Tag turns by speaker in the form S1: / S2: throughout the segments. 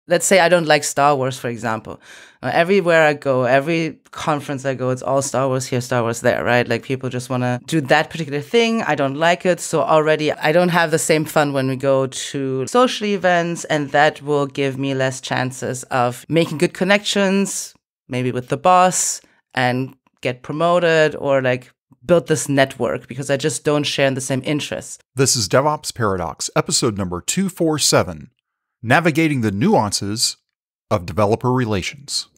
S1: let's say I don't like Star Wars, for example. Everywhere I go, every conference I go, it's all Star Wars here, Star Wars there, right? Like people just want to do that particular thing. I don't like it. So already I don't have the same fun when we go to social events, and that will give me less chances of making good connections, maybe with the boss, and get promoted or like build this network because I just don't share in the same interests.
S2: This is DevOps Paradox, episode number 247, Navigating the Nuances of Developer Relations.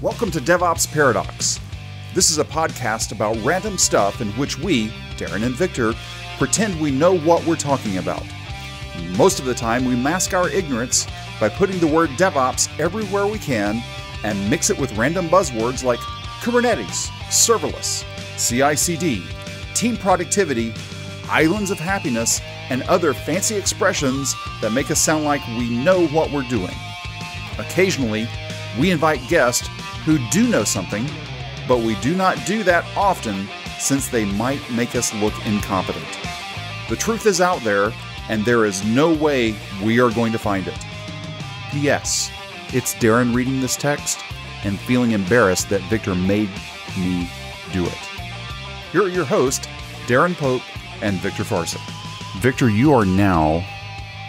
S2: Welcome to DevOps Paradox. This is a podcast about random stuff in which we, Darren and Victor, pretend we know what we're talking about. Most of the time, we mask our ignorance by putting the word DevOps everywhere we can and mix it with random buzzwords like Kubernetes, serverless, CI/CD, team productivity, islands of happiness, and other fancy expressions that make us sound like we know what we're doing. Occasionally, we invite guests who do know something, but we do not do that often since they might make us look incompetent. The truth is out there, and there is no way we are going to find it. P.S. It's Darren reading this text and feeling embarrassed that Victor made me do it. Here are your hosts, Darren Pope and Victor Farsick. Victor, you are now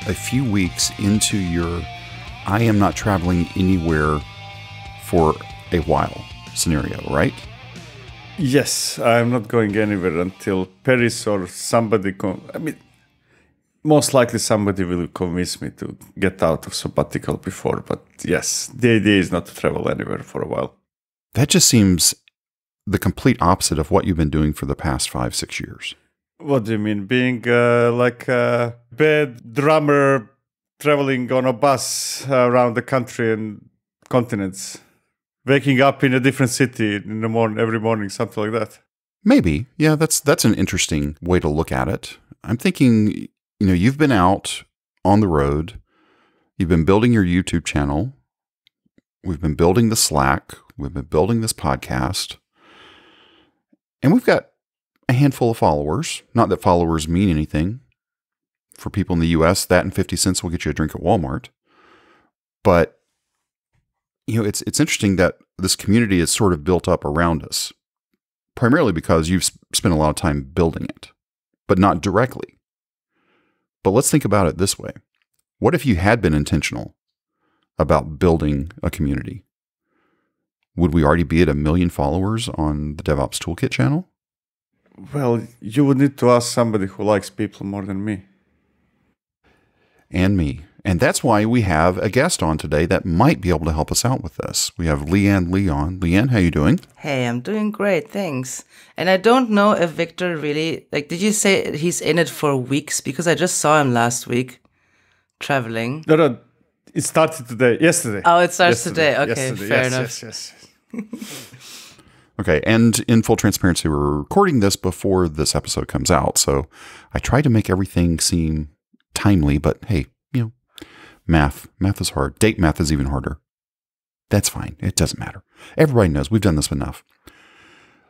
S2: a few weeks into your I am not traveling anywhere for a while scenario, right?
S3: Yes, I'm not going anywhere until Paris or somebody most likely somebody will convince me to get out of sabbatical before, but yes, the idea is not to travel anywhere for a while.
S2: That just seems the complete opposite of what you've been doing for the past 5-6 years.
S3: What do you mean? Being like a bad drummer traveling on a bus around the country and continents, waking up in a different city in the morning, every morning, something like that.
S2: Maybe. Yeah, that's an interesting way to look at it. I'm thinking, you've been out on the road. You've been building your YouTube channel. We've been building the Slack. We've been building this podcast. And we've got a handful of followers. Not that followers mean anything. For people in the US, that and 50 cents will get you a drink at Walmart. But, it's interesting that this community is sort of built up around us. Primarily because you've spent a lot of time building it, but not directly. But let's think about it this way. What if you had been intentional about building a community? Would we already be at 1 million followers on the DevOps Toolkit channel?
S3: Well, you would need to ask somebody who likes people more than me.
S2: And me. And that's why we have a guest on today that might be able to help us out with this. We have Lian Li on. Lian, how you doing?
S1: Hey, I'm doing great, thanks. And I don't know if Victor really, did you say he's in it for weeks? Because I just saw him last week traveling.
S3: No, it started yesterday.
S1: Oh, it starts today. Okay, fair enough.
S3: Yes.
S2: Okay, and in full transparency, we're recording this before this episode comes out, so I try to make everything seem timely, but hey, math is hard. Date math is even harder. That's fine. It doesn't matter. Everybody knows we've done this enough.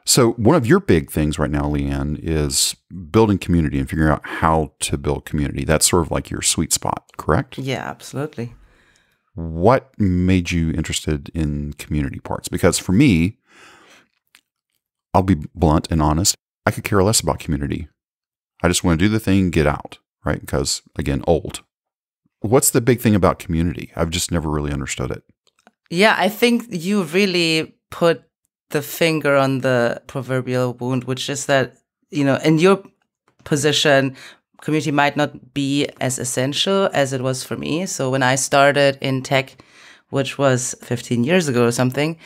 S2: So one of your big things right now, Lian, is building community and figuring out how to build community. That's sort of like your sweet spot, correct?
S1: Yeah, absolutely.
S2: What made you interested in community parts? Because for me, I'll be blunt and honest, I could care less about community. I just want to do the thing, get out, right? Because, again, old. What's the big thing about community? I've just never really understood it.
S1: Yeah, I think you really put the finger on the proverbial wound, which is that, in your position, community might not be as essential as it was for me. So when I started in tech, which was 15 years ago or something,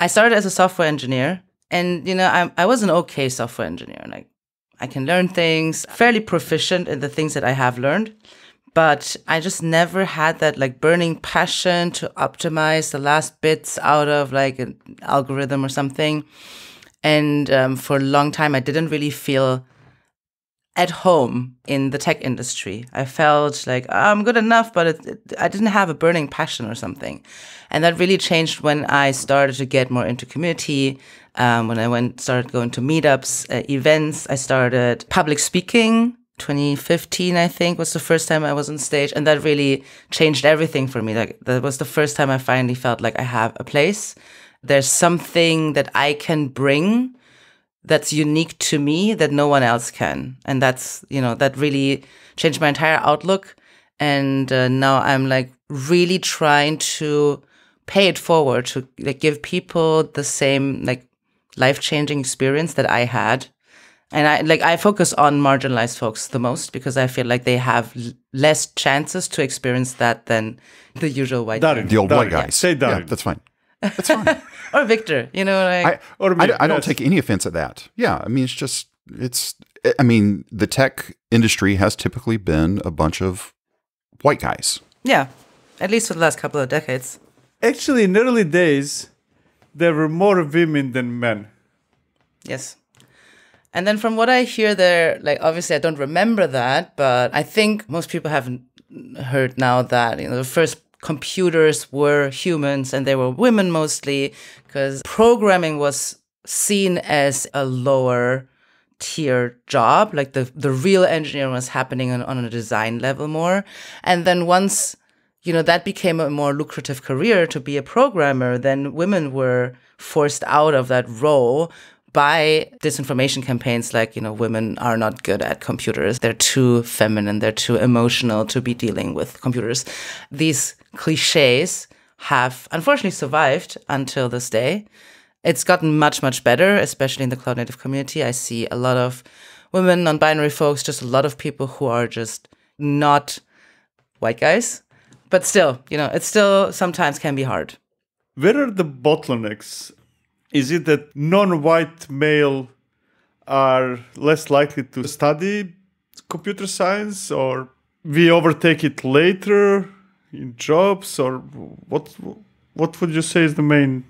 S1: I started as a software engineer. And, I was an okay software engineer. Like, I can learn things, fairly proficient in the things that I have learned. But I just never had that burning passion to optimize the last bits out of an algorithm or something. And for a long time, I didn't really feel at home in the tech industry. I felt like I'm good enough, but I didn't have a burning passion or something. And that really changed when I started to get more into community. When I started going to meetups, events, I started public speaking. 2015, I think, was the first time I was on stage. And that really changed everything for me. Like, that was the first time I finally felt like I have a place. There's something that I can bring that's unique to me that no one else can. And that's, that really changed my entire outlook. And now I'm like really trying to pay it forward, to like give people the same like life-changing experience that I had. And I focus on marginalized folks the most because I feel like they have less chances to experience that than the usual white guys.
S2: The old white guys.
S3: Yeah. Say Darren.
S2: Yeah, that's fine. That's fine.
S1: Or Victor, like...
S2: I don't take any offense at that. Yeah, I mean, the tech industry has typically been a bunch of white guys.
S1: Yeah, at least for the last couple of decades.
S3: Actually, in the early days, there were more women than men.
S1: Yes. And then from what I hear there, like, obviously I don't remember that, but I think most people haven't heard now that, the first computers were humans and they were women mostly, because programming was seen as a lower tier job. Like the real engineering was happening on a design level more. And then once, that became a more lucrative career to be a programmer, then women were forced out of that role by disinformation campaigns like, women are not good at computers. They're too feminine. They're too emotional to be dealing with computers. These cliches have unfortunately survived until this day. It's gotten much, much better, especially in the cloud native community. I see a lot of women, non-binary folks, just a lot of people who are just not white guys. But still, it still sometimes can be hard.
S3: Where are the bottlenecks? Is it that non-white male are less likely to study computer science, or we overtake it later in jobs, or what would you say is the main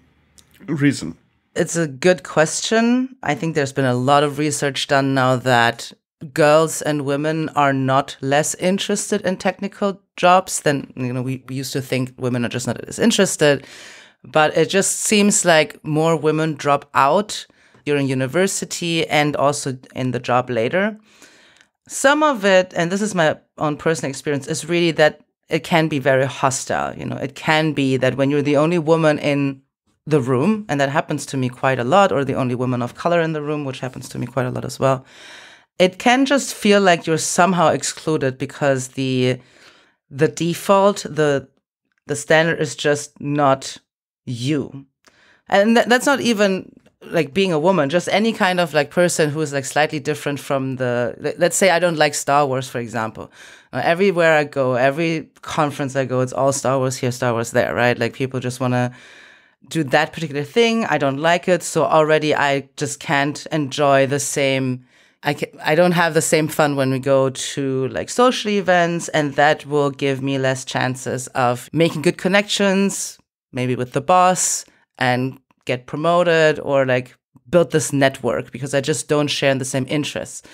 S3: reason?
S1: It's a good question. I think there's been a lot of research done now that girls and women are not less interested in technical jobs than, we used to think women are just not as interested. But it just seems like more women drop out during university and also in the job later. Some of it, and this is my own personal experience, is really that it can be very hostile. It can be that when you're the only woman in the room, and that happens to me quite a lot, or the only woman of color in the room, which happens to me quite a lot as well, it can just feel like you're somehow excluded because the default, the standard is just not you. And that's not even like being a woman, just any kind of like person who is like slightly different from let's say I don't like Star Wars, for example. Everywhere I go, every conference I go, it's all Star Wars here, Star Wars there, right? Like people just want to do that particular thing. I don't like it. So already I just can't enjoy the same. I don't have the same fun when we go to like social events, and that will give me less chances of making good connections, maybe with the boss, and get promoted or like build this network because I just don't share in the same interests.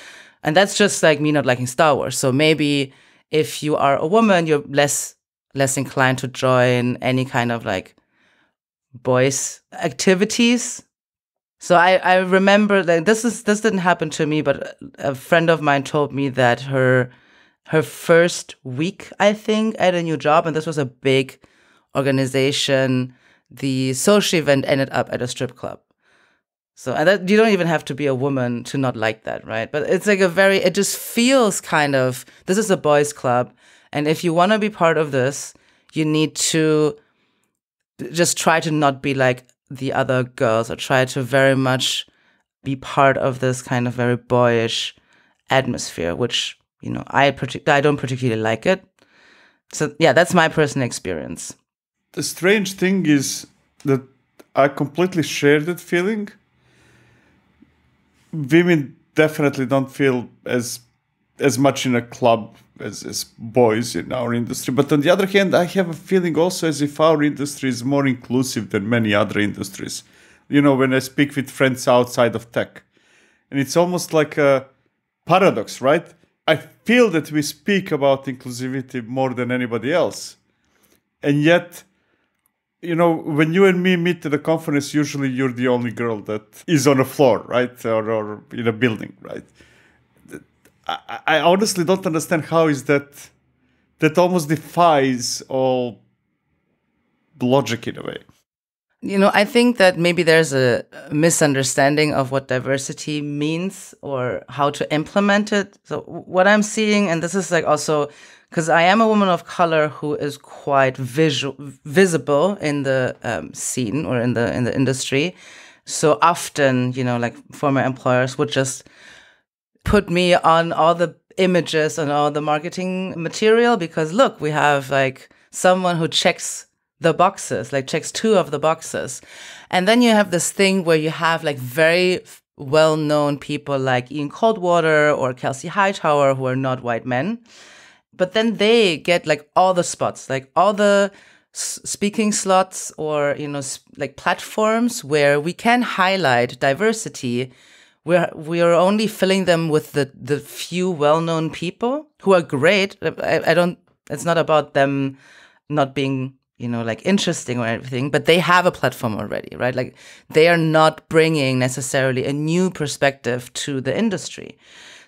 S1: And that's just like me not liking Star Wars. So maybe if you are a woman, you're less inclined to join any kind of like boys activities. So I remember that this didn't happen to me, but a friend of mine told me that her first week, I think, at a new job, and this was a big organization, the social event ended up at a strip club. So and that, you don't even have to be a woman to not like that, right? But it's like it just feels kind of, this is a boys' club. And if you want to be part of this, you need to just try to not be like the other girls, or try to very much be part of this kind of very boyish atmosphere, which, I don't particularly like it. So yeah, that's my personal experience.
S3: The strange thing is that I completely share that feeling. Women definitely don't feel as much in a club as boys in our industry. But on the other hand, I have a feeling also as if our industry is more inclusive than many other industries. When I speak with friends outside of tech. And it's almost like a paradox, right? I feel that we speak about inclusivity more than anybody else. And yet, when you and me meet at a conference, usually you're the only girl that is on a floor, right? Or in a building, right? I honestly don't understand how is that almost defies all logic in a way.
S1: I think that maybe there's a misunderstanding of what diversity means or how to implement it. So what I'm seeing, and this is like also because I am a woman of color who is quite visible in the scene or in the industry. So often, like former employers would just put me on all the images and all the marketing material because look, we have like someone who checks the boxes, like checks 2 of the boxes. And then you have this thing where you have like very well-known people like Ian Coldwater or Kelsey Hightower who are not white men. But then they get like all the spots, like all the speaking slots or, like platforms where we can highlight diversity. We are only filling them with the few well-known people who are great. It's not about them not being like interesting or everything, but they have a platform already, right? Like they are not bringing necessarily a new perspective to the industry.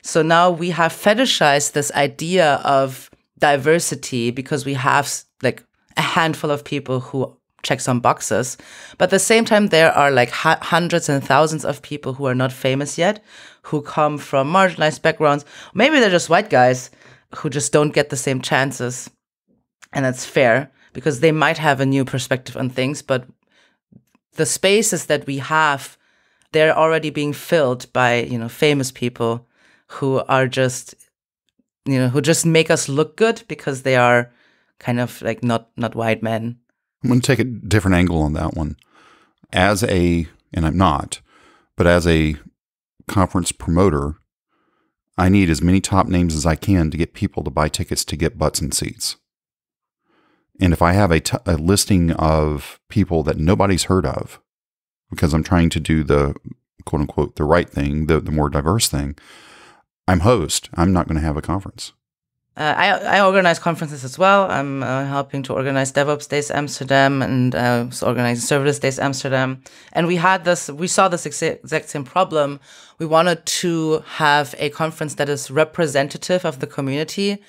S1: So now we have fetishized this idea of diversity because we have like a handful of people who check some boxes. But at the same time, there are like hundreds and thousands of people who are not famous yet, who come from marginalized backgrounds. Maybe they're just white guys who just don't get the same chances. And that's fair, because they might have a new perspective on things, but the spaces that we have, they're already being filled by, famous people who are just, who just make us look good because they are kind of like not white men.
S2: I'm going to take a different angle on that one. And I'm not, but as a conference promoter, I need as many top names as I can to get people to buy tickets to get butts and seats. And if I have a listing of people that nobody's heard of, because I'm trying to do the quote unquote the right thing, the more diverse thing, I'm host. I'm not going to have a conference.
S1: I organize conferences as well. I'm helping to organize DevOps Days Amsterdam and organizing Serverless Days Amsterdam. And we saw this exact same problem. We wanted to have a conference that is representative of the community,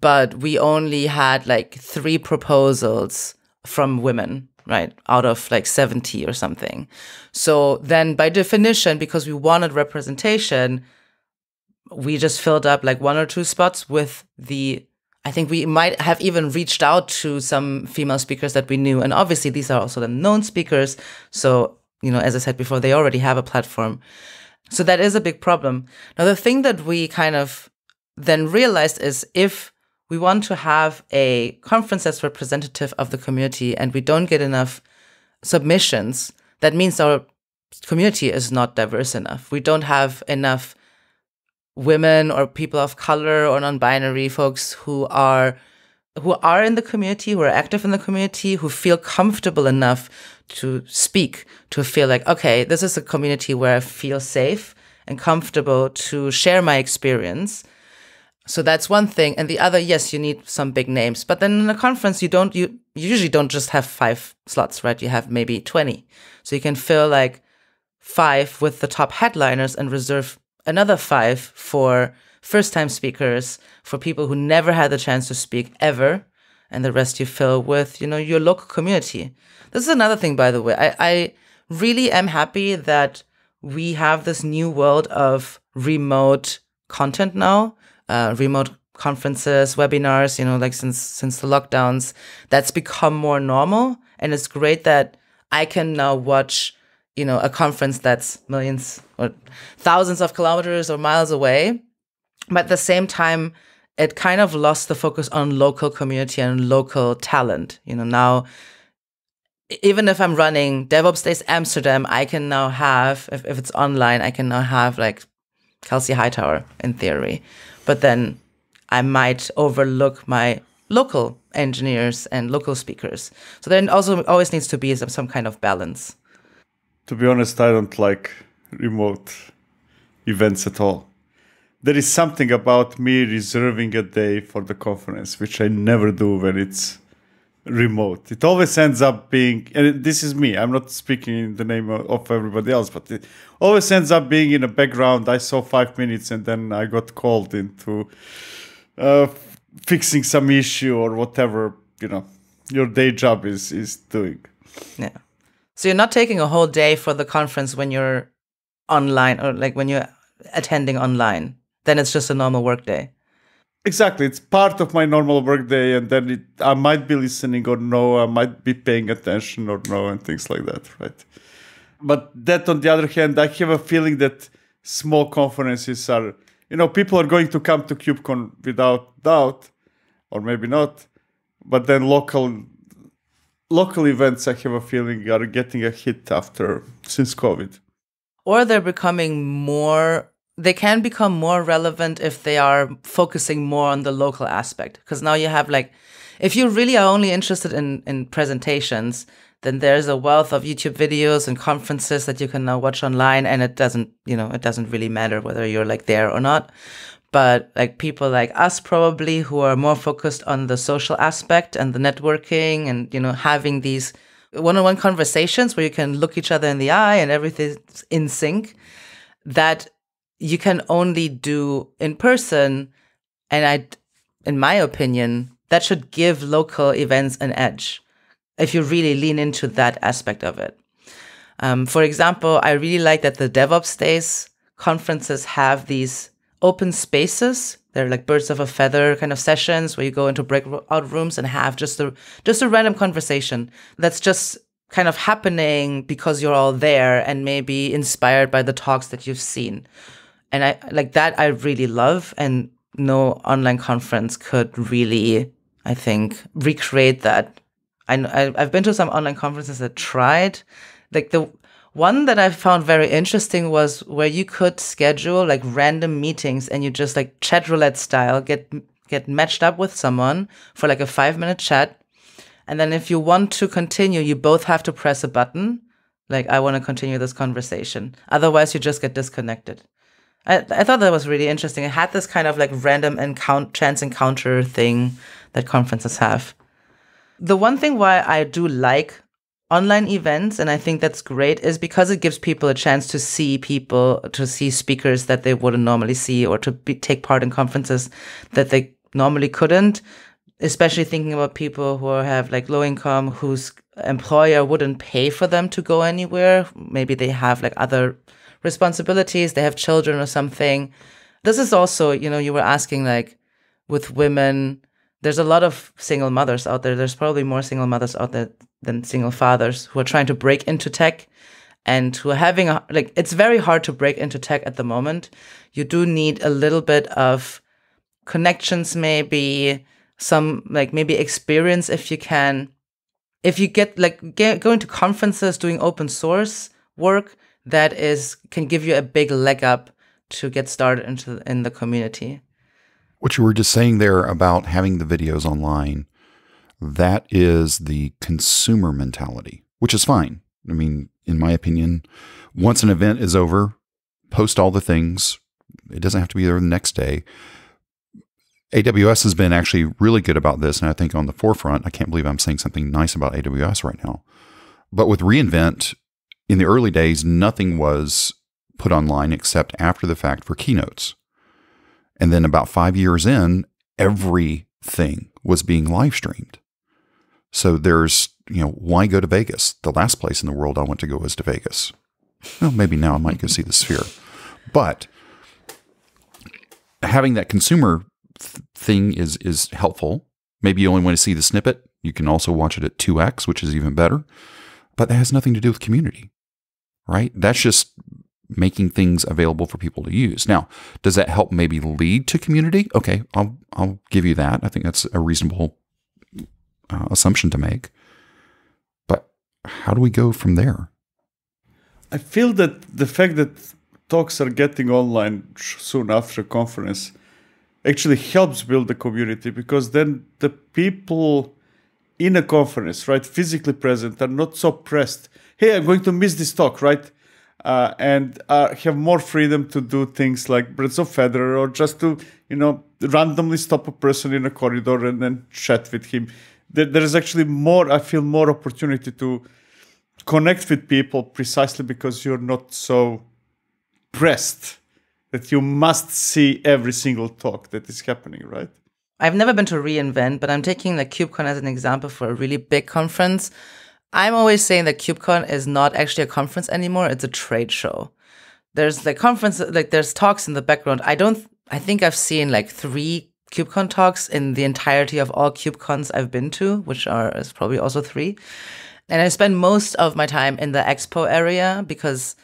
S1: but we only had like 3 proposals from women, right, out of like 70 or something. So then by definition, because we wanted representation, we just filled up like 1 or 2 spots with I think we might have even reached out to some female speakers that we knew. And obviously these are also the known speakers. So, as I said before, they already have a platform. So that is a big problem. Now, the thing that we kind of then realized is if we want to have a conference that's representative of the community and we don't get enough submissions, that means our community is not diverse enough. We don't have enough women or people of color or non-binary folks who are in the community, who are active in the community, who feel comfortable enough to speak, to feel like, okay, this is a community where I feel safe and comfortable to share my experience. So that's one thing. And the other, yes, you need some big names. But then in a conference, you usually don't just have 5 slots, right? You have maybe 20. So you can fill like 5 with the top headliners and reserve another 5 for first-time speakers, for people who never had the chance to speak ever. And the rest you fill with, your local community. This is another thing, by the way. I really am happy that we have this new world of remote content now. Remote conferences, webinars, like since the lockdowns, that's become more normal. And it's great that I can now watch, a conference that's millions or thousands of kilometers or miles away. But at the same time, it kind of lost the focus on local community and local talent. Now, even if I'm running DevOps Days Amsterdam, I can now have, if it's online, I can now have like Kelsey Hightower in theory. But then I might overlook my local engineers and local speakers. So there also always needs to be some kind of balance.
S3: To be honest, I don't like remote events at all. There is something about me reserving a day for the conference, which I never do when it's remote. It always ends up being, and this is me, I'm not speaking in the name of everybody else, but it always ends up being in the background. I saw 5 minutes and then I got called into fixing some issue or whatever, your day job is doing.
S1: Yeah. So you're not taking a whole day for the conference when you're online or like when you're attending online. Then it's just a normal work day.
S3: Exactly. It's part of my normal work day, and then I might be listening or no, I might be paying attention or no, and things like that, right? But that, on the other hand, I have a feeling that small conferences are, people are going to come to KubeCon without doubt, or maybe not, but then local events, I have a feeling, are getting a hit since COVID.
S1: Or they're becoming more... They can become more relevant if they are focusing more on the local aspect. Because now you have if you really are only interested in presentations, then there's a wealth of YouTube videos and conferences that you can now watch online, and it doesn't really matter whether you're there or not. But people like us probably who are more focused on the social aspect and the networking and, having these one-on-one conversations where you can look each other in the eye and everything's in sync, that you can only do in person. And in my opinion, that should give local events an edge if you really lean into that aspect of it. For example, I really like that the DevOps Days conferences have these open spaces. They're like birds of a feather kind of sessions where you go into breakout rooms and have just a random conversation that's just kind of happening because you're all there and maybe inspired by the talks that you've seen. And I really love, and no online conference could really, I think, recreate that. I've been to some online conferences that tried. The one that I found very interesting was where you could schedule random meetings and you just chat roulette style get matched up with someone for a 5-minute chat. And then if you want to continue, you both have to press a button. I want to continue this conversation. Otherwise, you just get disconnected. I thought that was really interesting. It had this kind of random chance encounter thing that conferences have. The one thing why I do like online events, and I think that's great, is because it gives people a chance to see speakers that they wouldn't normally see, or to take part in conferences that they normally couldn't, especially thinking about people who have low income, whose employer wouldn't pay for them to go anywhere. Maybe they have other responsibilities, they have children or something. This is also, you were asking with women, there's a lot of single mothers out there. There's probably more single mothers out there than single fathers who are trying to break into tech and who are having it's very hard to break into tech at the moment. You do need a little bit of connections, maybe some maybe experience if you can. If you get going to conferences, doing open source work, that can give you a big leg up to get started in the community.
S2: What you were just saying there about having the videos online, that is the consumer mentality, which is fine. I mean, in my opinion, once an event is over, post all the things. It doesn't have to be there the next day. AWS has been actually really good about this, and I think on the forefront. I can't believe I'm saying something nice about AWS right now. But with reInvent, in the early days, nothing was put online except after the fact for keynotes. And then about 5 years in, everything was being live streamed. So there's, why go to Vegas? The last place in the world I went to go was to Vegas. Well, maybe now I might go see the Sphere. But having that consumer thing is helpful. Maybe you only want to see the snippet. You can also watch it at 2x, which is even better. But that has nothing to do with community, right? That's just making things available for people to use. Now, does that help maybe lead to community? Okay, I'll give you that. I think that's a reasonable assumption to make. But how do we go from there?
S3: I feel that the fact that talks are getting online soon after a conference actually helps build the community, because then the people in a conference, right, physically present, are not so pressed. Hey, I'm going to miss this talk, right? And have more freedom to do things like birds of feather, or just to, randomly stop a person in a corridor and then chat with him. there is actually more, I feel more opportunity to connect with people precisely because you're not so pressed that you must see every single talk that is happening, right?
S1: I've never been to reInvent, but I'm taking the KubeCon as an example for a really big conference. I'm always saying that KubeCon is not actually a conference anymore. It's a trade show. There's like conference, like there's talks in the background. I think I've seen like 3 KubeCon talks in the entirety of all KubeCons I've been to, which is probably also 3. And I spend most of my time in the expo area because,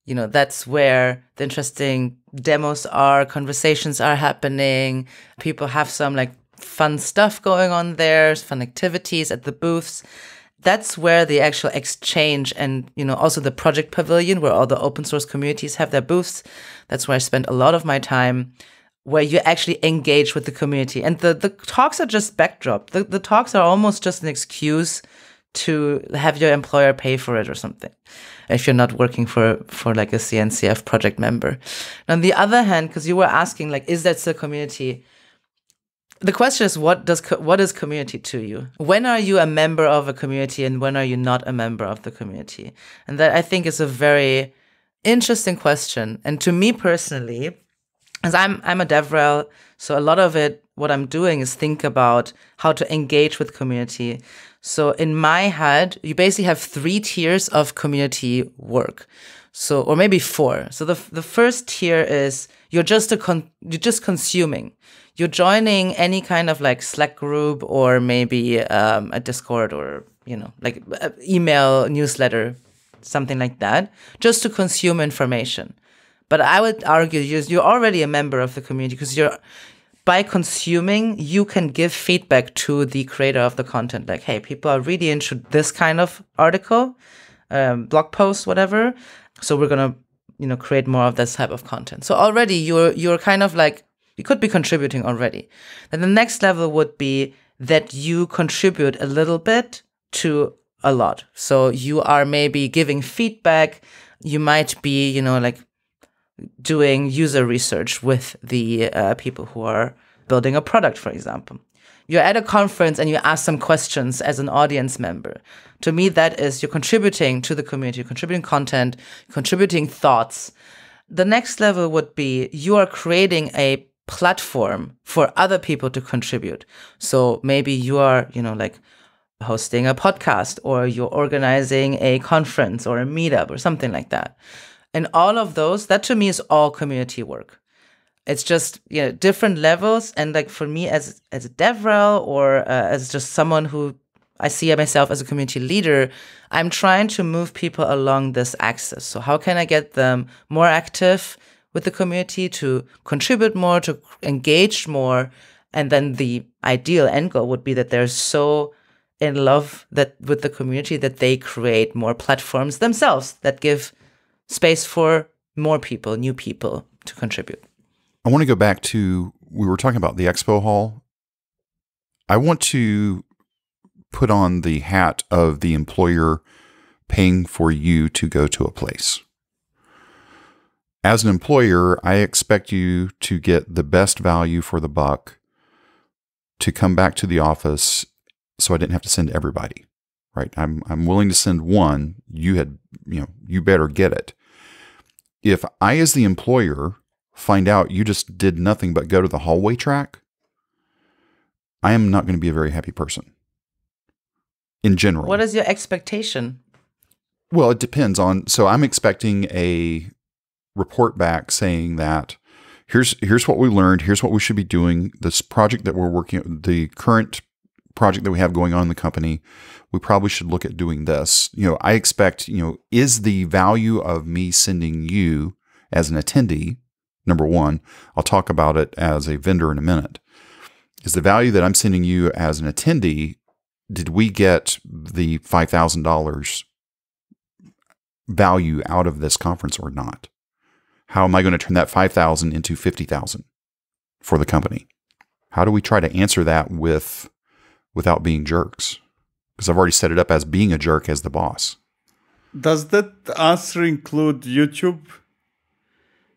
S1: you know, that's where the interesting demos are, conversations are happening. People have some like fun stuff going on there, fun activities at the booths. That's where the actual exchange and, you know, also the project pavilion where all the open source communities have their booths. That's where I spend a lot of my time, where you actually engage with the community. And the talks are just backdrop. The talks are almost just an excuse to have your employer pay for it or something, if you're not working for like a CNCF project member. On the other hand, because you were asking, like, is that still community? The question is, what is community to you? When are you a member of a community and when are you not a member of the community? And that, I think, is a very interesting question. And to me personally, as I'm a DevRel, so a lot of it, what I'm doing is think about how to engage with community. So in my head, you basically have 3 tiers of community work. So, or maybe 4. So the first tier is you're just consuming. You're joining any kind of like Slack group or maybe a Discord or, you know, like email newsletter, something like that, just to consume information. But I would argue you're already a member of the community because by consuming, you can give feedback to the creator of the content. Like, hey, people are really into this kind of article, blog post, whatever. So we're going to, you know, create more of this type of content. So already you're kind of like, you could be contributing already. Then the next level would be that you contribute a little bit to a lot. So you are maybe giving feedback. You might be, you know, like doing user research with the people who are building a product, for example. You're at a conference and you ask some questions as an audience member. To me, that is you're contributing to the community, you're contributing content, contributing thoughts. The next level would be you are creating a platform for other people to contribute. So maybe you are, you know, like hosting a podcast or you're organizing a conference or a meetup or something like that. And all of those, that to me is all community work. It's just, you know, different levels. And like for me as a DevRel or as just someone who I see myself as a community leader, I'm trying to move people along this axis. So how can I get them more active with the community, to contribute more, to engage more? And then the ideal end goal would be that they're so in love with the community that they create more platforms themselves that give space for more people, new people to contribute.
S2: I want to go back to, we were talking about the expo hall. I want to put on the hat of the employer paying for you to go to a place. As an employer, I expect you to get the best value for the buck, to come back to the office so I didn't have to send everybody, right? I'm willing to send one. You better get it. If I, as the employer, find out you just did nothing but go to the hallway track, I am not going to be a very happy person in general.
S1: What is your expectation?
S2: Well, it depends on, so I'm expecting a report back saying that here's what we learned, here's what we should be doing, this project that we're working, the current project that we have going on in the company, we probably should look at doing this. You know, I expect, you know, is the value of me sending you as an attendee, number one, I'll talk about it as a vendor in a minute, is the value that I'm sending you as an attendee, did we get the $5,000 value out of this conference or not? How am I going to turn that $5,000 into $50,000 for the company? How do we try to answer that without being jerks? Because I've already set it up as being a jerk as the boss.
S3: Does that answer include YouTube?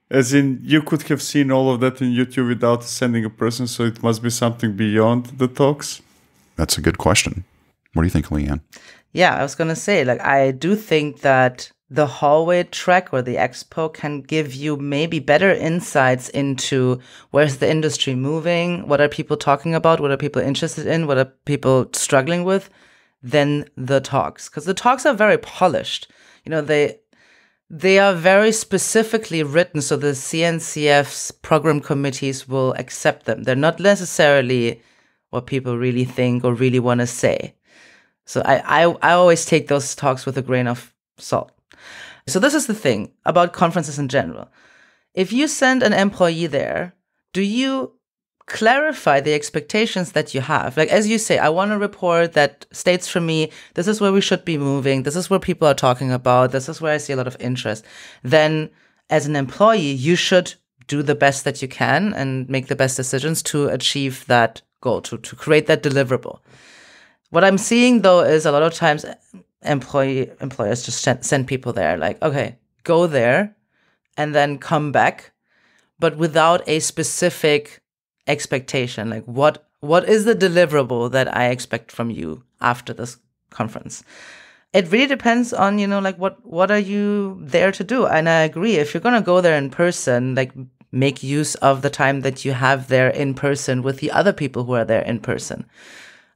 S3: As in, you could have seen all of that in YouTube without sending a person, so it must be something beyond the talks?
S2: That's a good question. What do you think, Lian?
S1: Yeah, I was going to say, like, I do think that the hallway track or the expo can give you maybe better insights into where's the industry moving, what are people talking about, what are people interested in, what are people struggling with, than the talks. Because the talks are very polished. You know, they are very specifically written, so the CNCF's program committees will accept them. They're not necessarily what people really think or really want to say. So I always take those talks with a grain of salt. So this is the thing about conferences in general. If you send an employee there, do you clarify the expectations that you have? Like, as you say, I want a report that states for me, this is where we should be moving. This is where people are talking about. This is where I see a lot of interest. Then as an employee, you should do the best that you can and make the best decisions to achieve that goal, to create that deliverable. What I'm seeing, though, is a lot of times employers just send people there, like, okay, go there and then come back, but without a specific expectation. Like, what is the deliverable that I expect from you after this conference? It really depends on, like, what are you there to do? And I agree, if you're going to go there in person, like, make use of the time that you have there in person with the other people who are there in person.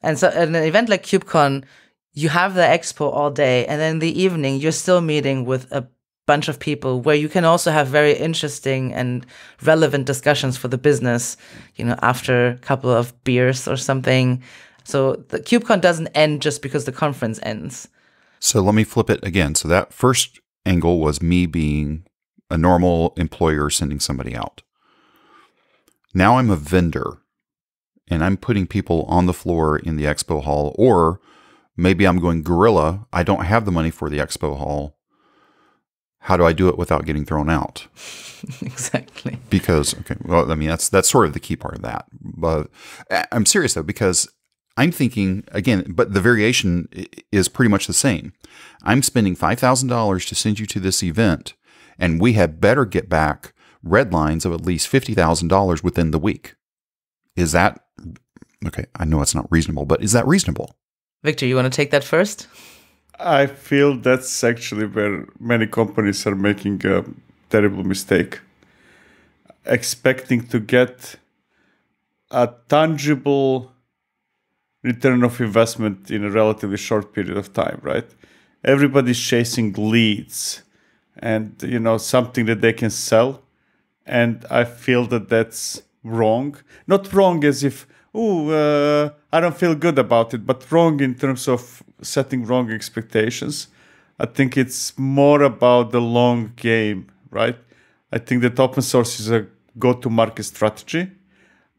S1: And so at an event like KubeCon, you have the expo all day, and then in the evening, you're still meeting with a bunch of people where you can also have very interesting and relevant discussions for the business, after a couple of beers or something. So the KubeCon doesn't end just because the conference ends.
S2: So let me flip it again. So that first angle was me being a normal employer sending somebody out. Now I'm a vendor, and I'm putting people on the floor in the expo hall, or maybe I'm going guerrilla. I don't have the money for the expo hall. How do I do it without getting thrown out?
S1: Exactly.
S2: Because, okay, well, I mean, that's sort of the key part of that. But I'm serious, though, because I'm thinking, again, but the variation is pretty much the same. I'm spending $5,000 to send you to this event, and we had better get back red lines of at least $50,000 within the week. Is that, okay, I know it's not reasonable, but is that reasonable?
S1: Victor, you want to take that first?
S3: I feel that's actually where many companies are making a terrible mistake. Expecting to get a tangible return of investment in a relatively short period of time, right? Everybody's chasing leads and, something that they can sell. And I feel that that's wrong. Not wrong as if, I don't feel good about it, but wrong in terms of setting wrong expectations. I think it's more about the long game, right? I think that open source is a go-to-market strategy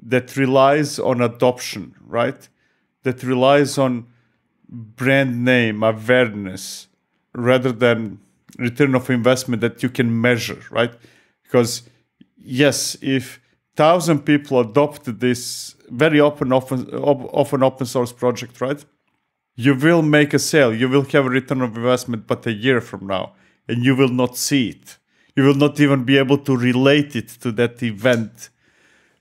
S3: that relies on adoption, right? That relies on brand name awareness rather than return of investment that you can measure, right? Because yes, if 1,000 people adopt this very often open source project, right? You will make a sale, you will have a return of investment, but a year from now, and you will not see it. You will not even be able to relate it to that event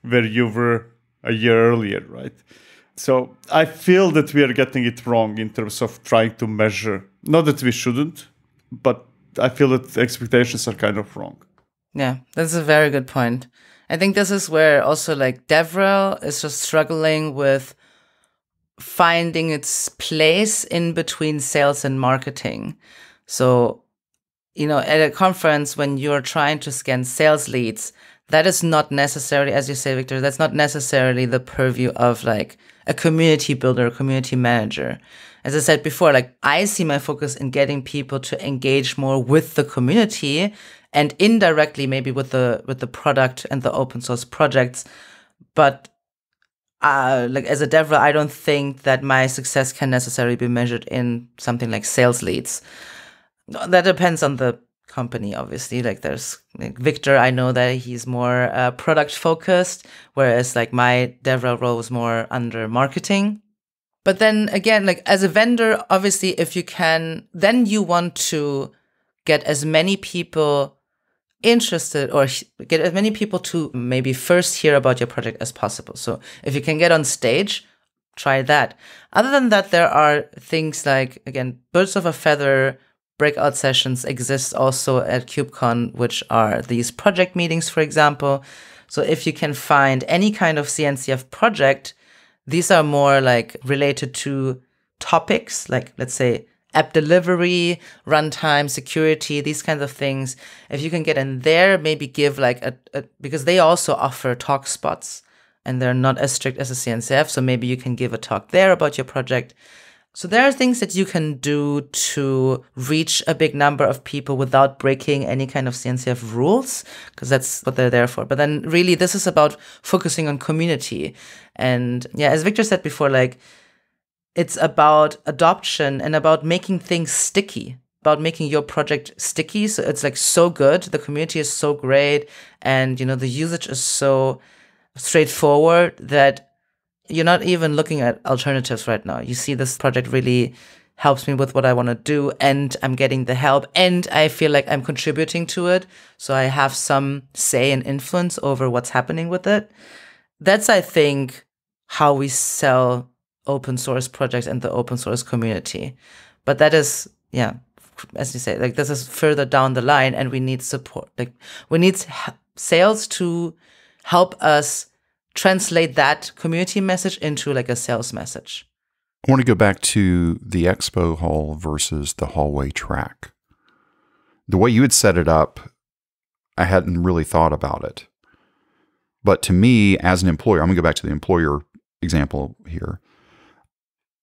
S3: where you were a year earlier, right? So I feel that we are getting it wrong in terms of trying to measure. Not that we shouldn't, but I feel that the expectations are kind of wrong.
S1: Yeah, that's a very good point. I think this is where also like DevRel is just struggling with finding its place in between sales and marketing. So, at a conference, when you're trying to scan sales leads, that is not necessarily, as you say, Victor, that's not necessarily the purview of like a community builder, a community manager. As I said before, like I see my focus in getting people to engage more with the community and indirectly maybe with the product and the open source projects. But like as a developer, I don't think that my success can necessarily be measured in something like sales leads. That depends on the company, obviously. Like there's like Victor, I know that he's more product focused, whereas like my DevRel role was more under marketing. But then again, like as a vendor, obviously, if you can, then you want to get as many people interested or get as many people to maybe first hear about your project as possible. So if you can get on stage, try that. Other than that, there are things like, again, birds of a feather breakout sessions exist also at KubeCon, which are these project meetings, for example. So if you can find any kind of CNCF project, these are more like related to topics, like let's say app delivery, runtime, security, these kinds of things. If you can get in there, maybe give like because they also offer talk spots and they're not as strict as a CNCF. So maybe you can give a talk there about your project. So there are things that you can do to reach a big number of people without breaking any kind of CNCF rules, because that's what they're there for. But then really this is about focusing on community. And yeah, as Victor said before, like it's about adoption and about making things sticky, about making your project sticky. So it's like so good. The community is so great. And, you know, the usage is so straightforward that you're not even looking at alternatives right now. You see this project really helps me with what I want to do, and I'm getting the help, and I feel like I'm contributing to it. So I have some say and influence over what's happening with it. That's, I think, how we sell open source projects and the open source community. But that is, yeah, as you say, like this is further down the line, and we need support. Like we need sales to help us translate that community message into like a sales message.
S2: I want to go back to the expo hall versus the hallway track. The way you had set it up, I hadn't really thought about it. But to me, as an employer, I'm going to go back to the employer example here.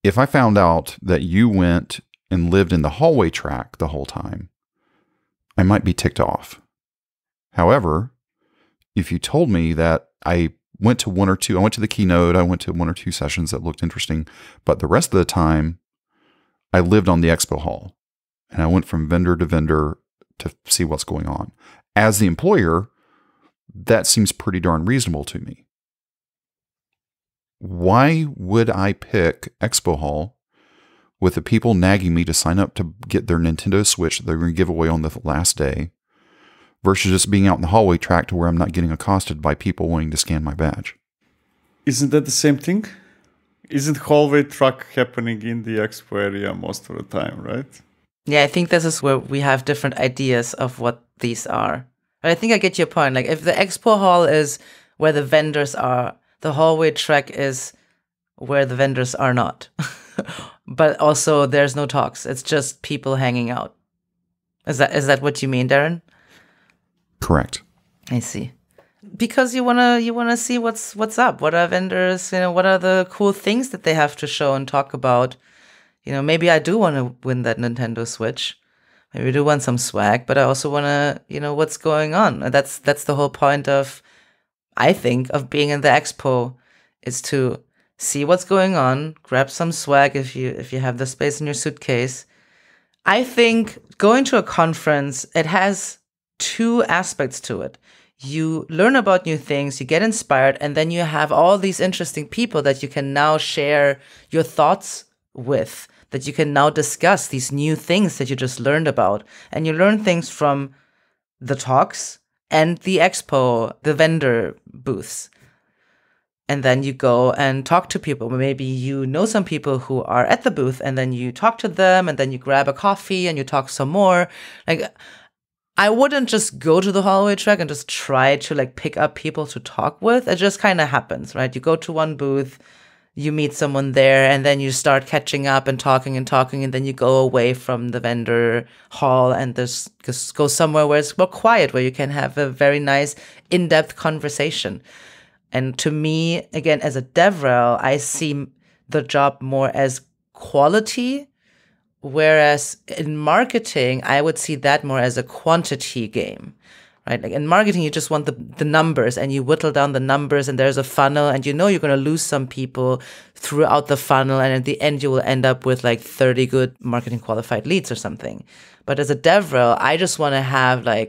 S2: If I found out that you went and lived in the hallway track the whole time, I might be ticked off. However, if you told me that I went to the keynote, I went to 1 or 2 sessions that looked interesting, but the rest of the time I lived on the expo hall and I went from vendor to vendor to see what's going on. As the employer, that seems pretty darn reasonable to me. Why would I pick expo hall with the people nagging me to sign up to get their Nintendo Switch that they're going to give away on the last day, versus just being out in the hallway track to where I'm not getting accosted by people wanting to scan my badge?
S3: Isn't that the same thing? Isn't hallway track happening in the expo area most of the time, right?
S1: Yeah, I think this is where we have different ideas of what these are. But I think I get your point. Like if the expo hall is where the vendors are, the hallway track is where the vendors are not. But also there's no talks. It's just people hanging out. Is that what you mean, Darren?
S2: Correct.
S1: I see. Because you wanna see what's up. What are vendors? What are the cool things that they have to show and talk about? Maybe I do want to win that Nintendo Switch. Maybe I do want some swag, but I also want to, what's going on. That's the whole point of, I think, of being in the expo, is to see what's going on, grab some swag if you have the space in your suitcase. I think going to a conference, it has 2 aspects to it. You learn about new things, you get inspired, and then you have all these interesting people that you can now share your thoughts with, that you can now discuss these new things that you just learned about. And you learn things from the talks and the expo, the vendor booths. And then you go and talk to people. Maybe you know some people who are at the booth, and then you talk to them, and then you grab a coffee and you talk some more. Like, I wouldn't just go to the hallway track and just try to pick up people to talk with. It just kind of happens, right? You go to one booth, you meet someone there, and then you start catching up and talking, and then you go away from the vendor hall and just go somewhere where it's more quiet, where you can have a very nice in-depth conversation. And to me, again, as a DevRel, I see the job more as quality. Whereas in marketing, I would see that more as a quantity game, right? Like in marketing, you just want the numbers, and you whittle down the numbers, and there's a funnel, and you're going to lose some people throughout the funnel. And at the end, you will end up with 30 good marketing qualified leads or something. But as a DevRel, I just want to have a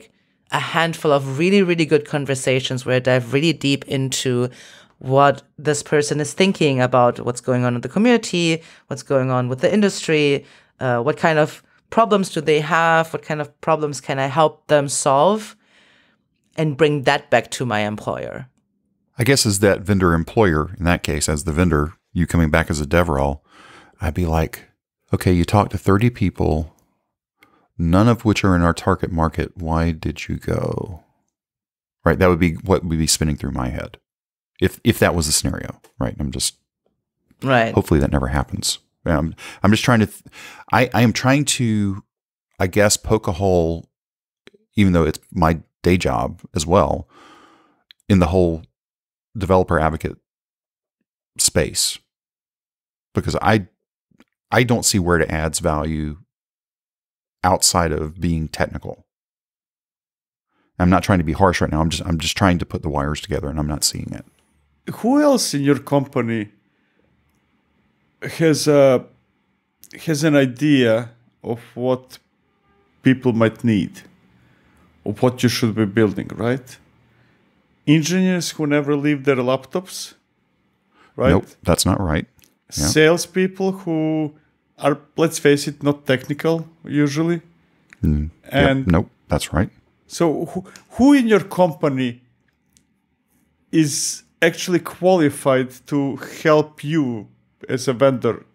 S1: handful of really, really good conversations where I dive really deep into what this person is thinking about what's going on in the community, what's going on with the industry, what kind of problems do they have? What kind of problems can I help them solve? And bring that back to my employer.
S2: I guess as that vendor employer, in that case, as the vendor, you coming back as a DevRel, I'd be like, okay, you talked to 30 people, none of which are in our target market. Why did you go? Right? That would be what would be spinning through my head. If that was the scenario, right?
S1: Right.
S2: Hopefully that never happens. I'm just trying to, I am trying to, I guess, poke a hole, even though it's my day job as well, in the whole developer advocate space, because I don't see where it adds value outside of being technical. I'm not trying to be harsh right now. I'm just trying to put the wires together, and I'm not seeing it.
S3: Who else in your company has an idea of what people might need, of what you should be building, right? Engineers who never leave their laptops, right?
S2: Nope, that's not right. Yeah.
S3: Salespeople who are, let's face it, not technical usually. And
S2: nope, that's right.
S3: So who in your company is actually qualified to help you as a vendor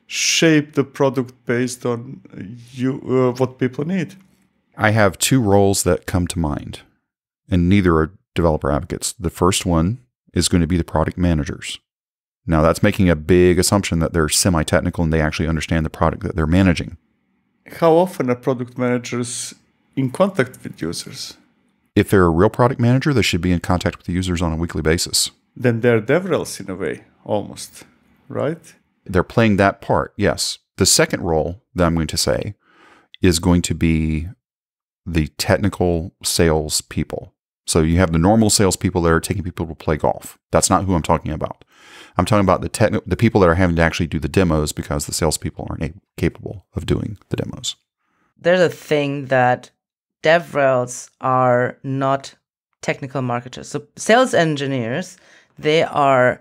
S3: shape the product based on what people need?
S2: I have two roles that come to mind, and neither are developer advocates. The first one is going to be the product managers. Now, that's making a big assumption that they're semi-technical and they actually understand the product that they're managing.
S3: How often are product managers in contact with users?
S2: If they're a real product manager, they should be in contact with the users on a weekly basis.
S3: Then they're DevRels in a way, almost, right?
S2: They're playing that part, yes. The second role that I'm going to say is going to be the technical sales people. So you have the normal salespeople that are taking people to play golf. That's not who I'm talking about. I'm talking about the people that are having to actually do the demos because the salespeople aren't capable of doing the demos.
S1: There's a thing that DevRels are not technical marketers. So sales engineers, they are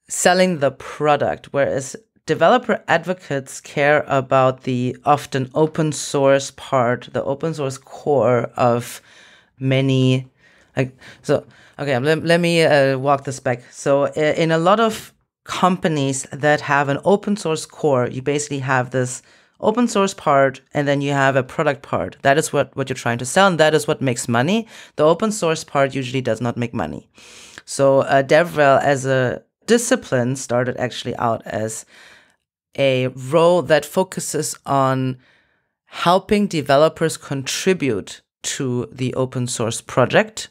S1: selling the product, whereas developer advocates care about the often open source part, the open source core of many. Let me walk this back. So in a lot of companies that have an open source core, you basically have this open source part, and then you have a product part. That is what you're trying to sell, and that is what makes money. The open source part usually does not make money. So DevRel as a discipline started actually out as a role that focuses on helping developers contribute to the open source project,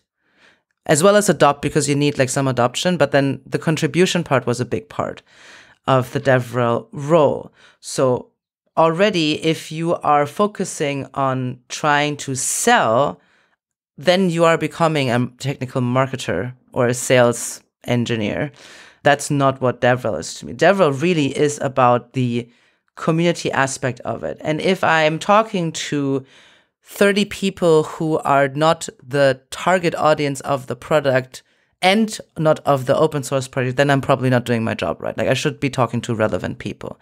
S1: as well as adopt, because you need like some adoption, but then the contribution part was a big part of the DevRel role. So already, if you are focusing on trying to sell, then you are becoming a technical marketer or a sales engineer. That's not what DevRel is to me. DevRel really is about the community aspect of it. And if I'm talking to 30 people who are not the target audience of the product and not of the open source project, then I'm probably not doing my job right. Like, I should be talking to relevant people.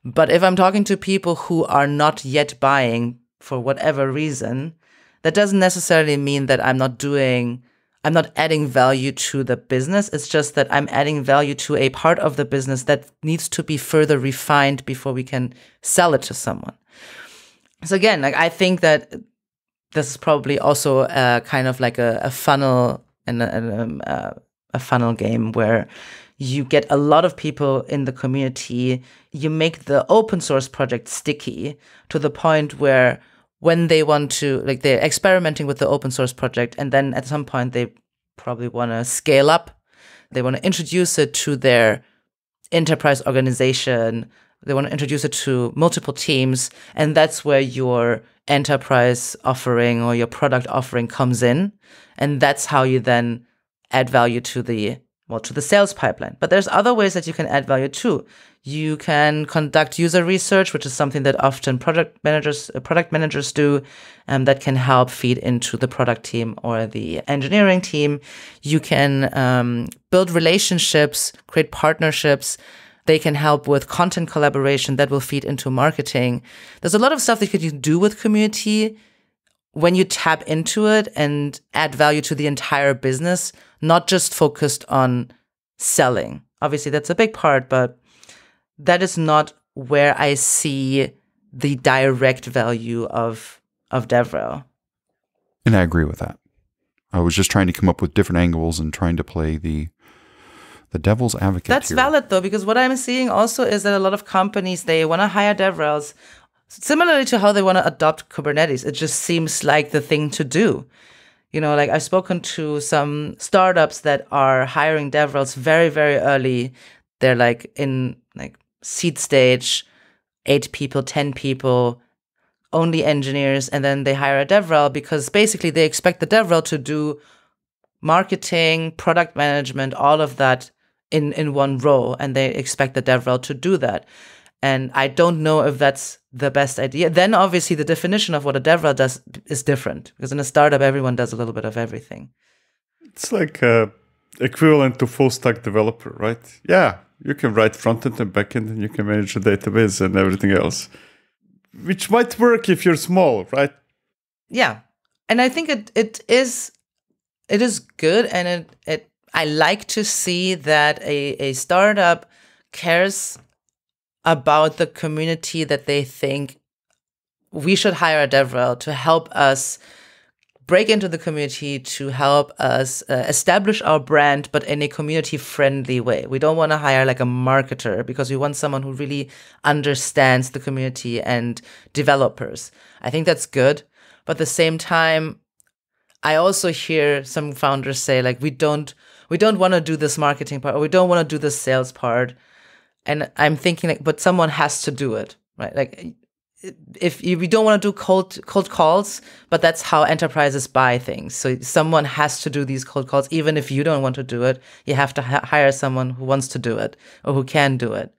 S1: But if I'm talking to people who are not yet buying for whatever reason, that doesn't necessarily mean that I'm not adding value to the business. It's just that I'm adding value to a part of the business that needs to be further refined before we can sell it to someone. So again, like, I think that this is probably also kind of like a funnel and a funnel game where you get a lot of people in the community. You make the open source project sticky to the point where when they want to, like, they're experimenting with the open source project, and then at some point they probably want to scale up. They want to introduce it to their enterprise organization. They want to introduce it to multiple teams, and that's where your enterprise offering or your product offering comes in, and that's how you then add value to the sales pipeline. But there's other ways that you can add value too. You can conduct user research, which is something that often product managers do, that can help feed into the product team or the engineering team. You can build relationships, create partnerships. They can help with content collaboration that will feed into marketing. There's a lot of stuff that you can do with community when you tap into it and add value to the entire business, not just focused on selling. obviously that's a big part, but that is not where I see the direct value of DevRel.
S2: And I agree with that. I was just trying to come up with different angles and trying to play the devil's advocate.
S1: That's
S2: here.
S1: valid though, because what I'm seeing also is that a lot of companies, they want to hire DevRels similarly to how they want to adopt Kubernetes. It just seems like the thing to do. You know, like I've spoken to some startups that are hiring DevRels very, very early. They're like in like seed stage, 8 people, 10 people, only engineers, and then they hire a DevRel because basically they expect the DevRel to do marketing, product management, all of that in one role, and they expect the DevRel to do that. And I don't know if that's the best idea. Then obviously the definition of what a DevRel does is different, because in a startup, everyone does a little bit of everything.
S3: It's like equivalent to full stack developer, right? Yeah, you can write front-end and back-end, and you can manage a database and everything else, which might work if you're small, right?
S1: Yeah. And I think it is good, and I like to see that a startup cares about the community, that they think we should hire a DevRel to help us break into the community, to help us establish our brand, but in a community-friendly way. We don't want to hire like a marketer, because we want someone who really understands the community and developers. I think that's good. But at the same time, I also hear some founders say, like, we don't want to do this marketing part, or we don't want to do this sales part. And I'm thinking, like, but someone has to do it, right? Like, if we don't want to do cold calls, but that's how enterprises buy things. So someone has to do these cold calls. Even if you don't want to do it, you have to hire someone who wants to do it or who can do it.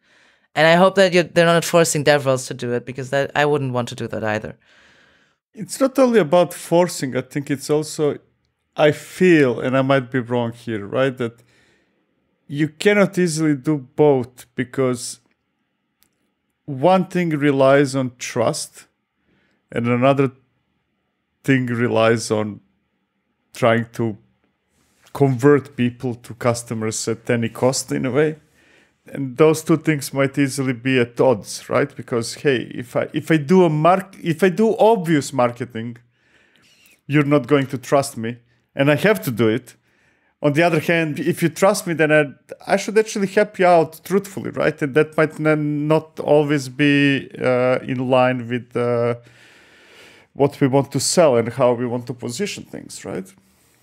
S1: And I hope that they're not forcing DevRels to do it, because that I wouldn't want to do that either.
S3: It's not only about forcing. I think it's also, I feel, and I might be wrong here, right, that you cannot easily do both, because one thing relies on trust and another thing relies on trying to convert people to customers at any cost, in a way. And those two things might easily be at odds, right? Because, hey, if I do obvious marketing, you're not going to trust me, and I have to do it. On the other hand, if you trust me, then I should actually help you out truthfully, right? And that might not always be in line with what we want to sell and how we want to position things, right?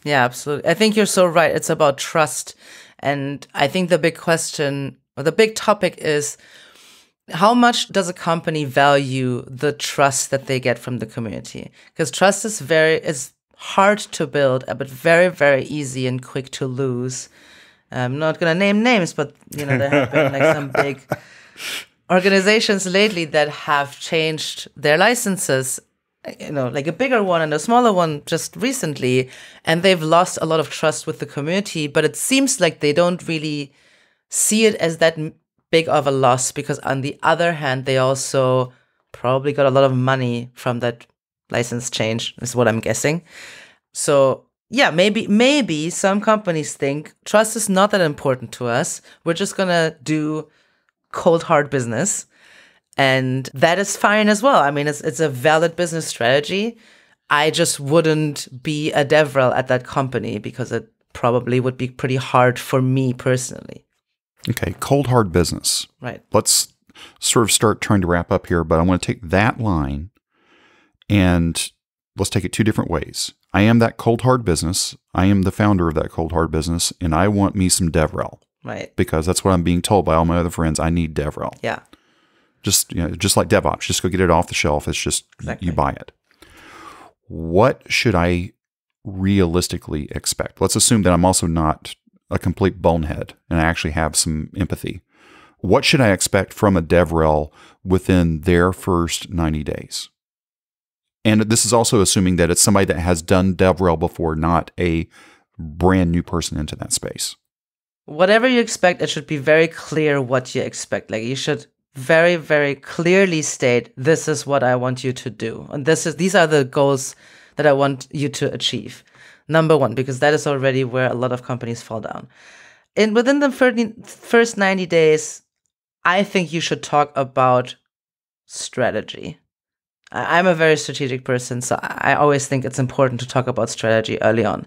S1: Yeah, absolutely. I think you're so right. It's about trust. And I think the big question, or the big topic, is how much does a company value the trust that they get from the community? Because trust is hard to build, but very, very easy and quick to lose. I'm not going to name names, but there have been like some big organizations lately that have changed their licenses, like a bigger one and a smaller one just recently, and they've lost a lot of trust with the community, but it seems like they don't really see it as that big of a loss, because on the other hand, they also probably got a lot of money from that license change, is what I'm guessing. So yeah, maybe some companies think trust is not that important to us. We're just gonna do cold hard business, and that is fine as well. I mean, it's a valid business strategy. I just wouldn't be a DevRel at that company, because it probably would be pretty hard for me personally.
S2: Okay, cold hard business.
S1: Right.
S2: Let's sort of start trying to wrap up here, but I want to take that line and let's take it two different ways. I am that cold hard business. I am the founder of that cold hard business, and I want me some DevRel.
S1: Right.
S2: Because that's what I'm being told by all my other friends. I need DevRel.
S1: Yeah.
S2: Just like DevOps, just go get it off the shelf. It's just You buy it. What should I realistically expect? Let's assume that I'm also not a complete bonehead and I actually have some empathy. What should I expect from a DevRel within their first 90 days? And this is also assuming that it's somebody that has done DevRel before, not a brand new person into that space.
S1: Whatever you expect, it should be very clear what you expect. Like, you should very, very clearly state, this is what I want you to do. And these are the goals that I want you to achieve. Number one, because that is already where a lot of companies fall down. within the first 90 days, I think you should talk about strategy. I'm a very strategic person, so I always think it's important to talk about strategy early on.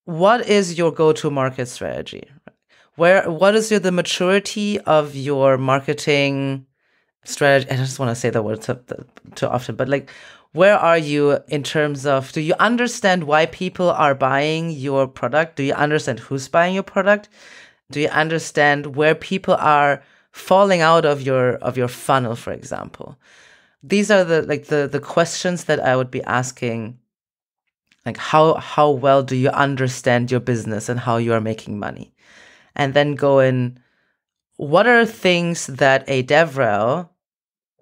S1: What is your go-to-market strategy? What is the maturity of your marketing strategy? I just want to say the word too often, but like, where are you in terms of, do you understand why people are buying your product? Do you understand who's buying your product? Do you understand where people are falling out of your funnel, for example? These are the questions that I would be asking. Like, how well do you understand your business and how you are making money? And then go in, what are things that a DevRel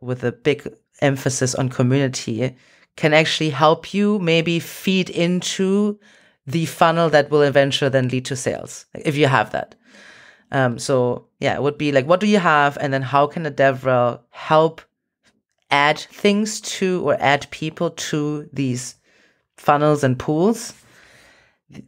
S1: with a big emphasis on community can actually help you maybe feed into the funnel that will eventually then lead to sales, if you have that. So yeah, it would be like, what do you have? And then how can a DevRel help add things to, or add people to these funnels and pools?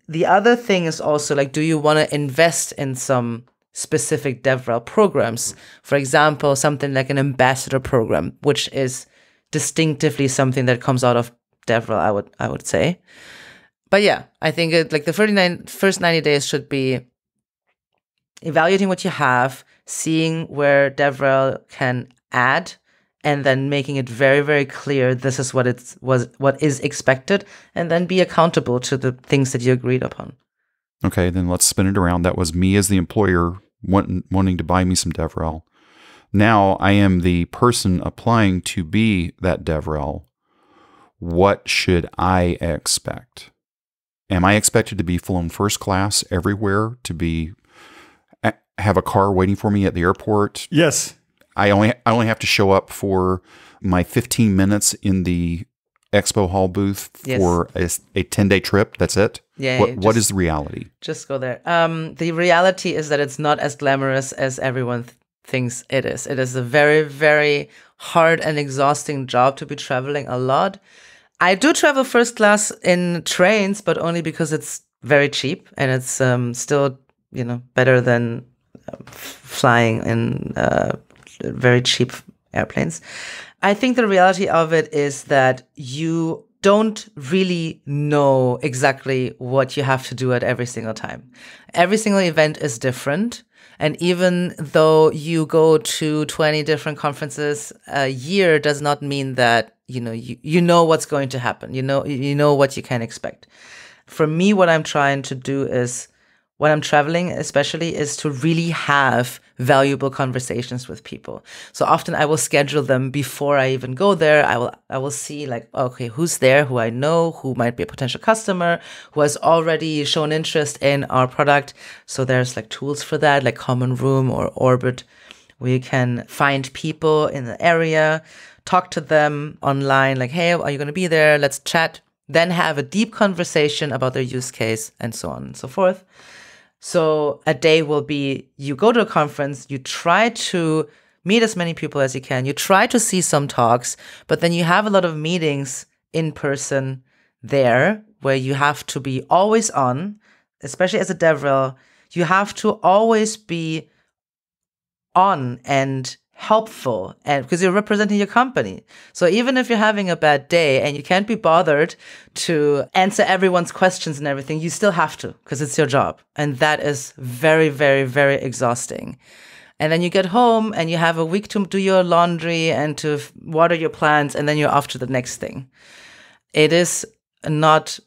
S1: The other thing is also like, do you want to invest in some specific DevRel programs? For example, something like an ambassador program, which is distinctively something that comes out of DevRel, I would say. But yeah, I think like the first 90 days should be evaluating what you have, seeing where DevRel can add, and then making it very, very clear this is what is expected, and then be accountable to the things that you agreed upon.
S2: Okay, then let's spin it around. That was me as the employer wanting to buy me some DevRel. Now I am the person applying to be that DevRel. What should I expect? Am I expected to be flown first class everywhere, to have a car waiting for me at the airport?
S3: Yes.
S2: I only have to show up for my 15 minutes in the expo hall booth for a 10-day trip. That's it?
S1: Yeah.
S2: What is the reality?
S1: Just go there. The reality is that it's not as glamorous as everyone thinks it is. It is a very, very hard and exhausting job to be traveling a lot. I do travel first class in trains, but only because it's very cheap, and it's still, better than flying in very cheap airplanes. I think the reality of it is that you don't really know exactly what you have to do at every single time. Every single event is different. And even though you go to 20 different conferences a year, does not mean that, you know what's going to happen. You know what you can expect. For me, what I'm trying to do is, when I'm traveling especially, is to really have valuable conversations with people. So often I will schedule them before I even go there. I will see like, okay, who's there, who I know, who might be a potential customer, who has already shown interest in our product. So there's like tools for that, like Common Room or Orbit, where you can find people in the area, talk to them online, like, hey, are you going to be there? Let's chat. Then have a deep conversation about their use case and so on and so forth. So a day will be, you go to a conference, you try to meet as many people as you can, you try to see some talks, but then you have a lot of meetings in person there where you have to be always on, especially as a DevRel, you have to always be on and helpful, and because you're representing your company. So even if you're having a bad day and you can't be bothered to answer everyone's questions and everything, you still have to, because it's your job. And that is very, very, very exhausting. And then you get home and you have a week to do your laundry and to water your plants, and then you're off to the next thing. It is not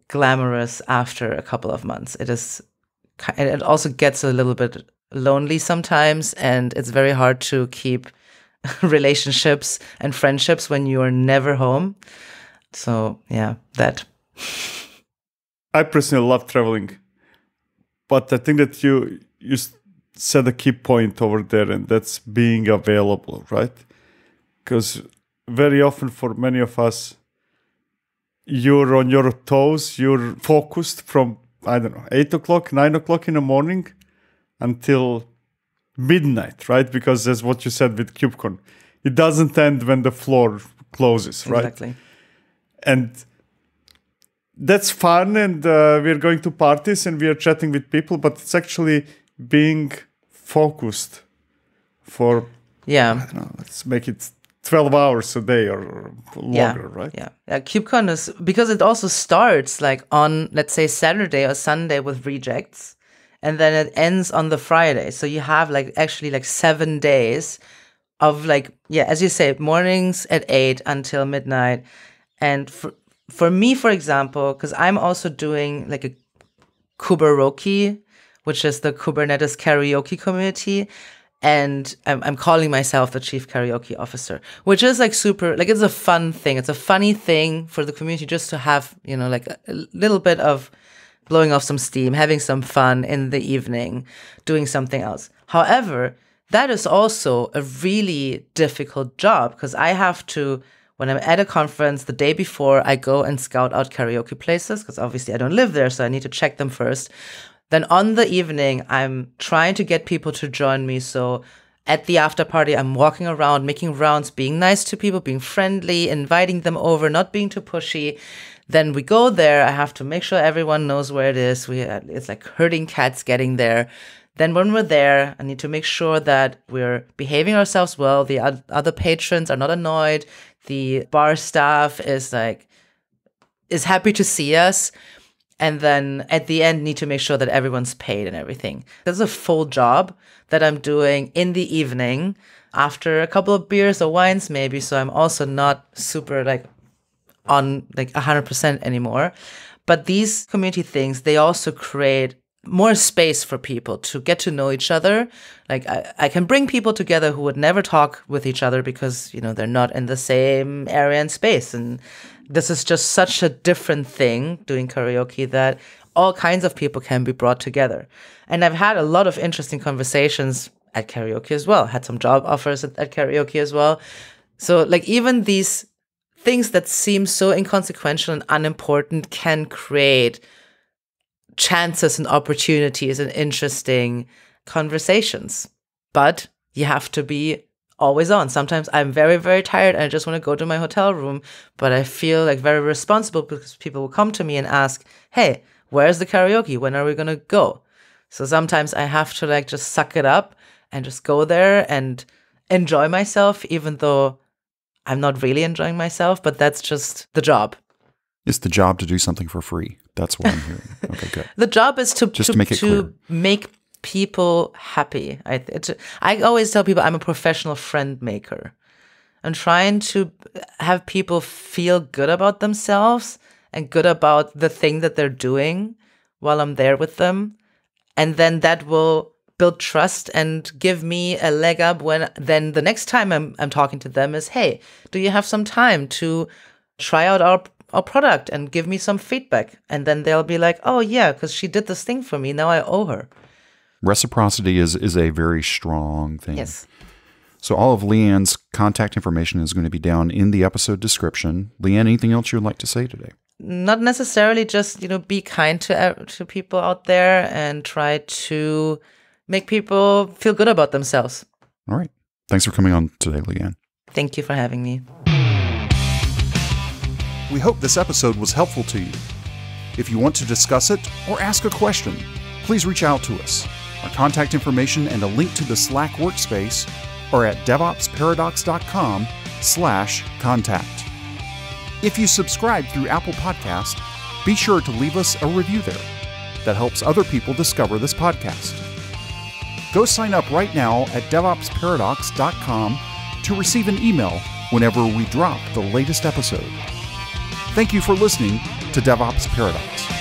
S1: glamorous after a couple of months. It also gets a little bit lonely sometimes, and it's very hard to keep relationships and friendships when you are never home. So yeah, that.
S3: I personally love traveling, but I think that you said a key point over there, and that's being available, right? Because very often for many of us, you're on your toes, you're focused from, 8 o'clock, 9 o'clock in the morning until midnight, right? Because that's what you said with KubeCon. It doesn't end when the floor closes, right?
S1: Exactly.
S3: And that's fun, and we're going to parties and we are chatting with people, but it's actually being focused for, I don't know, let's make it 12 hours a day or longer, right?
S1: Yeah. KubeCon is, because it also starts like on, let's say, Saturday or Sunday with rejects, and then it ends on the Friday. So you have actually 7 days of as you say, mornings at 8 until midnight. And for me, for example, because I'm also doing a Kuberoki, which is the Kubernetes karaoke community. And I'm calling myself the chief karaoke officer, which is super, it's a fun thing. It's a funny thing for the community just to have, a little bit of blowing off some steam, having some fun in the evening, doing something else. However, that is also a really difficult job because I have to, when I'm at a conference the day before, I go and scout out karaoke places because obviously I don't live there, so I need to check them first. Then on the evening, I'm trying to get people to join me. So at the after party, I'm walking around, making rounds, being nice to people, being friendly, inviting them over, not being too pushy. Then we go there. I have to make sure everyone knows where it is. It's like herding cats getting there. Then when we're there, I need to make sure that we're behaving ourselves well. The other patrons are not annoyed. The bar staff is happy to see us. And then at the end, need to make sure that everyone's paid and everything. There's a full job that I'm doing in the evening after a couple of beers or wines maybe. So I'm also not super on 100% anymore. But these community things, they also create more space for people to get to know each other. I can bring people together who would never talk with each other because, they're not in the same area and space. And this is just such a different thing, doing karaoke, that all kinds of people can be brought together. And I've had a lot of interesting conversations at karaoke as well. Had some job offers at karaoke as well. So even these things that seem so inconsequential and unimportant can create chances and opportunities and interesting conversations. But you have to be always on. Sometimes I'm very, very tired and I just want to go to my hotel room, but I feel very responsible because people will come to me and ask, hey, where's the karaoke? When are we going to go? So sometimes I have to just suck it up and just go there and enjoy myself, even though I'm not really enjoying myself, but that's just the job.
S2: It's the job to do something for free. That's what I'm hearing. Okay, good.
S1: The job is to
S2: make it clear.
S1: Make people happy. I always tell people I'm a professional friend maker. I'm trying to have people feel good about themselves and good about the thing that they're doing while I'm there with them. And then that will build trust and give me a leg up when then the next time I'm talking to them is, hey, do you have some time to try out our product and give me some feedback? And then they'll be like, oh yeah, because she did this thing for me. Now I owe her.
S2: Reciprocity is a very strong thing.
S1: Yes.
S2: So all of Lian's contact information is going to be down in the episode description. Lian, anything else you would like to say today?
S1: Not necessarily, just, be kind to people out there and try to make people feel good about themselves.
S2: All right. Thanks for coming on today, Lian.
S1: Thank you for having me.
S2: We hope this episode was helpful to you. If you want to discuss it or ask a question, please reach out to us. Our contact information and a link to the Slack workspace are at devopsparadox.com/contact. If you subscribe through Apple Podcast, be sure to leave us a review there. That helps other people discover this podcast. Go sign up right now at devopsparadox.com to receive an email whenever we drop the latest episode. Thank you for listening to DevOps Paradox.